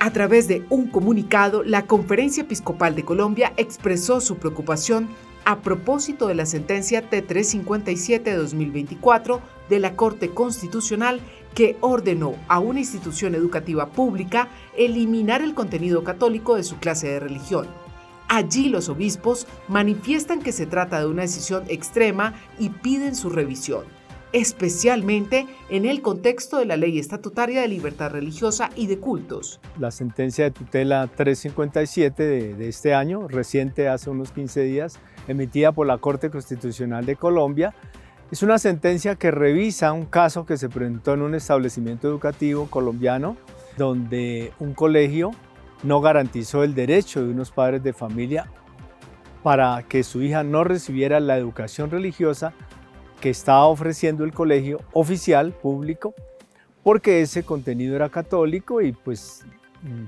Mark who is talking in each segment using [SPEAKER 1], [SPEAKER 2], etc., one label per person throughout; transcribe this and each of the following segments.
[SPEAKER 1] A través de un comunicado, la Conferencia Episcopal de Colombia expresó su preocupación a propósito de la sentencia T357 de 2024 de la Corte Constitucional que ordenó a una institución educativa pública eliminar el contenido católico de su clase de religión. Allí los obispos manifiestan que se trata de una decisión extrema y piden su revisión, especialmente en el contexto de la Ley Estatutaria de Libertad Religiosa y de Cultos.
[SPEAKER 2] La sentencia de tutela 357 de este año, reciente, hace unos 15 días, emitida por la Corte Constitucional de Colombia, es una sentencia que revisa un caso que se presentó en un establecimiento educativo colombiano donde un colegio no garantizó el derecho de unos padres de familia para que su hija no recibiera la educación religiosa que estaba ofreciendo el colegio oficial, público, porque ese contenido era católico y pues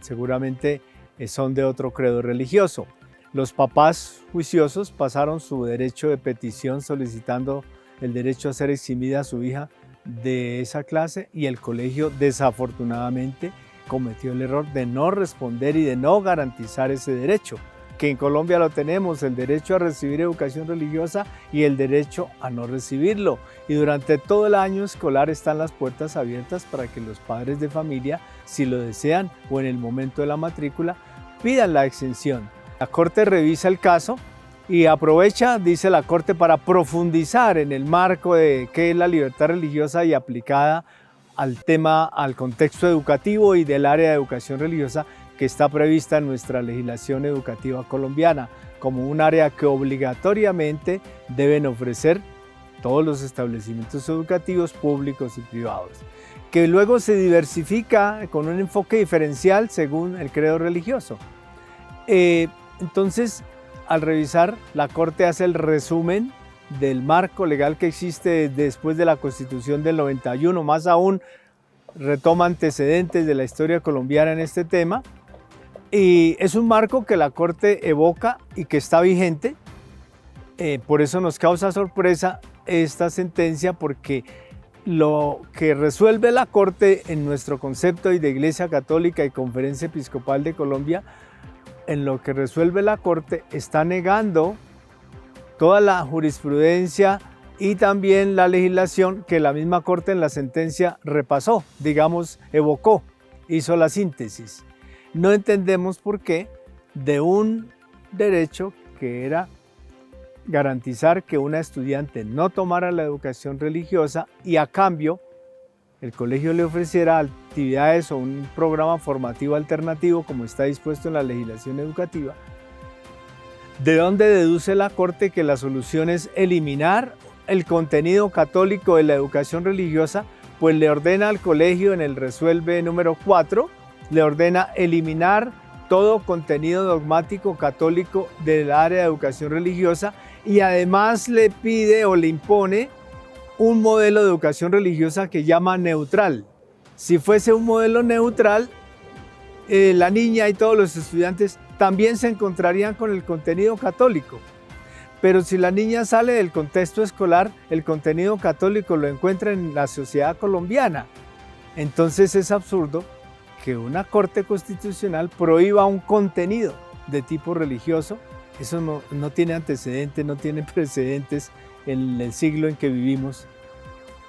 [SPEAKER 2] seguramente son de otro credo religioso. Los papás juiciosos pasaron su derecho de petición solicitando el derecho a ser eximida a su hija de esa clase y el colegio desafortunadamente cometió el error de no responder y de no garantizar ese derecho, que en Colombia lo tenemos, el derecho a recibir educación religiosa y el derecho a no recibirlo. Y durante todo el año escolar están las puertas abiertas para que los padres de familia, si lo desean o en el momento de la matrícula, pidan la exención. La Corte revisa el caso y aprovecha, dice la Corte, para profundizar en el marco de qué es la libertad religiosa y aplicada al tema, al contexto educativo y del área de educación religiosa que está prevista en nuestra legislación educativa colombiana como un área que obligatoriamente deben ofrecer todos los establecimientos educativos públicos y privados, que luego se diversifica con un enfoque diferencial según el credo religioso. Entonces, al revisar, la Corte hace el resumen del marco legal que existe después de la Constitución del 91, más aún retoma antecedentes de la historia colombiana en este tema, y es un marco que la Corte evoca y que está vigente. Por eso nos causa sorpresa esta sentencia, porque lo que resuelve la Corte en nuestro concepto de Iglesia Católica y Conferencia Episcopal de Colombia, en lo que resuelve la Corte está negando toda la jurisprudencia y también la legislación que la misma Corte en la sentencia repasó, digamos, evocó, hizo la síntesis. No entendemos por qué de un derecho que era garantizar que una estudiante no tomara la educación religiosa y a cambio el colegio le ofreciera actividades o un programa formativo alternativo como está dispuesto en la legislación educativa, ¿de dónde deduce la Corte que la solución es eliminar el contenido católico de la educación religiosa? Pues le ordena al colegio en el resuelve número 4, le ordena eliminar todo contenido dogmático católico del área de educación religiosa y además le pide o le impone un modelo de educación religiosa que llama neutral. Si fuese un modelo neutral, la niña y todos los estudiantes también se encontrarían con el contenido católico. Pero si la niña sale del contexto escolar, el contenido católico lo encuentra en la sociedad colombiana. Entonces es absurdo que una Corte Constitucional prohíba un contenido de tipo religioso. Eso no tiene antecedentes, no tiene precedentes en el siglo en que vivimos,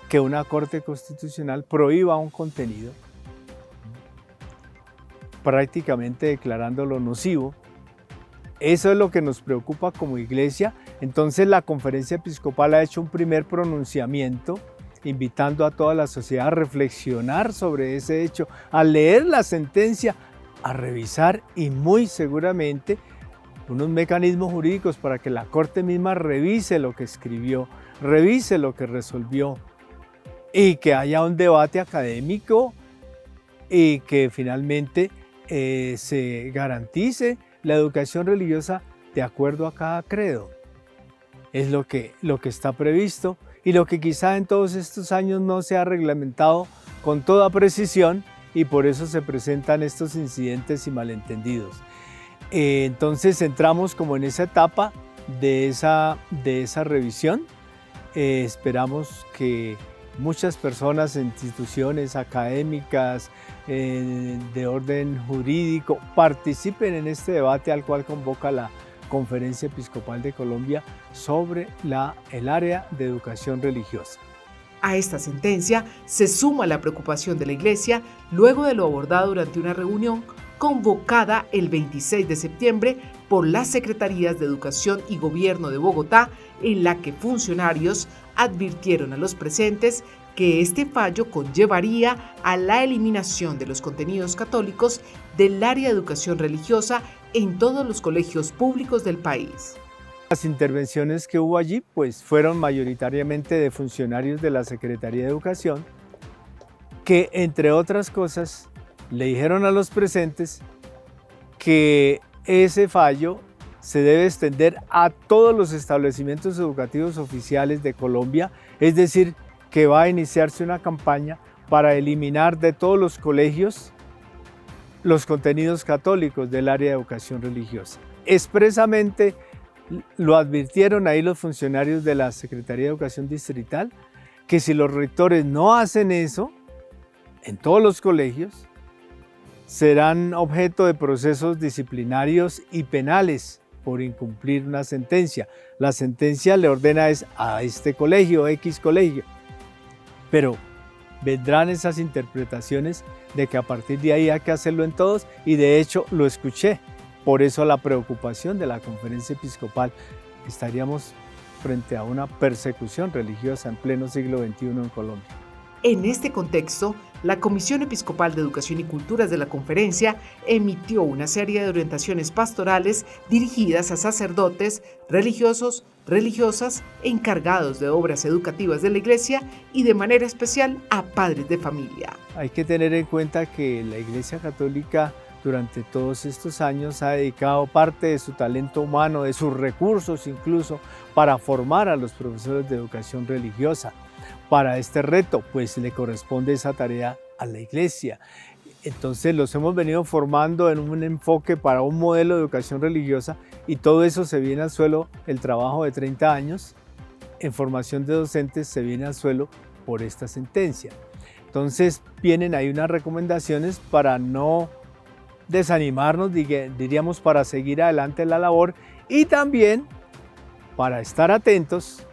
[SPEAKER 2] que una Corte Constitucional prohíba un contenido, prácticamente declarándolo nocivo. Eso es lo que nos preocupa como iglesia. Entonces la Conferencia Episcopal ha hecho un primer pronunciamiento invitando a toda la sociedad a reflexionar sobre ese hecho, a leer la sentencia, a revisar y muy seguramente unos mecanismos jurídicos para que la Corte misma revise lo que escribió, revise lo que resolvió y que haya un debate académico y que finalmente se garantice la educación religiosa de acuerdo a cada credo. Es lo que está previsto y lo que quizá en todos estos años no se ha reglamentado con toda precisión y por eso se presentan estos incidentes y malentendidos. Entonces entramos como en esa etapa de esa revisión. Esperamos que muchas personas, instituciones académicas, de orden jurídico, participen en este debate al cual convoca la Conferencia Episcopal de Colombia sobre el área de educación religiosa.
[SPEAKER 1] A esta sentencia se suma la preocupación de la Iglesia luego de lo abordado durante una reunión convocada el 26 de septiembre por las Secretarías de Educación y Gobierno de Bogotá, en la que funcionarios advirtieron a los presentes que este fallo conllevaría a la eliminación de los contenidos católicos del área de educación religiosa en todos los colegios públicos del país.
[SPEAKER 2] Las intervenciones que hubo allí pues, fueron mayoritariamente de funcionarios de la Secretaría de Educación que, entre otras cosas, le dijeron a los presentes que ese fallo se debe extender a todos los establecimientos educativos oficiales de Colombia, es decir, que va a iniciarse una campaña para eliminar de todos los colegios los contenidos católicos del área de educación religiosa. Expresamente lo advirtieron ahí los funcionarios de la Secretaría de Educación Distrital, que si los rectores no hacen eso en todos los colegios, serán objeto de procesos disciplinarios y penales por incumplir una sentencia. La sentencia le ordena a este colegio, X colegio, pero vendrán esas interpretaciones de que a partir de ahí hay que hacerlo en todos, y de hecho lo escuché. Por eso la preocupación de la Conferencia Episcopal. Estaríamos frente a una persecución religiosa en pleno siglo XXI en Colombia.
[SPEAKER 1] En este contexto, la Comisión Episcopal de Educación y Culturas de la Conferencia emitió una serie de orientaciones pastorales dirigidas a sacerdotes, religiosos, religiosas, encargados de obras educativas de la Iglesia y de manera especial a padres de familia.
[SPEAKER 2] Hay que tener en cuenta que la Iglesia Católica durante todos estos años ha dedicado parte de su talento humano, de sus recursos incluso, para formar a los profesores de educación religiosa. Para este reto, pues le corresponde esa tarea a la Iglesia. Entonces los hemos venido formando en un enfoque para un modelo de educación religiosa, y todo eso se viene al suelo, el trabajo de 30 años en formación de docentes se viene al suelo por esta sentencia. Entonces vienen ahí unas recomendaciones para no desanimarnos, diríamos, para seguir adelante la labor, y también para estar atentos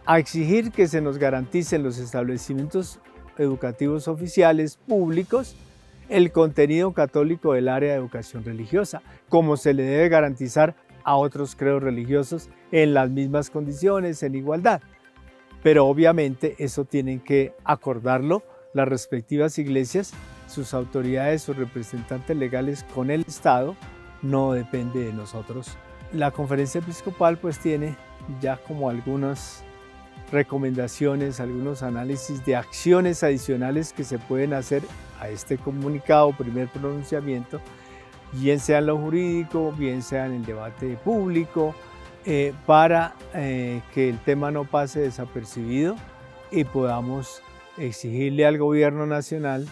[SPEAKER 2] a exigir que se nos garantice en los establecimientos educativos oficiales públicos el contenido católico del área de educación religiosa, como se le debe garantizar a otros credos religiosos en las mismas condiciones, en igualdad. Pero obviamente eso tienen que acordarlo las respectivas iglesias, sus autoridades, sus representantes legales con el Estado, no depende de nosotros. La Conferencia Episcopal pues tiene ya como algunas recomendaciones, algunos análisis de acciones adicionales que se pueden hacer a este comunicado, primer pronunciamiento, bien sea en lo jurídico, bien sea en el debate público, para que el tema no pase desapercibido y podamos exigirle al gobierno nacional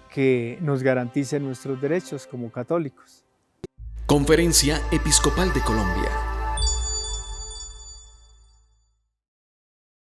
[SPEAKER 2] que nos garantice nuestros derechos como católicos.
[SPEAKER 3] Conferencia Episcopal de Colombia.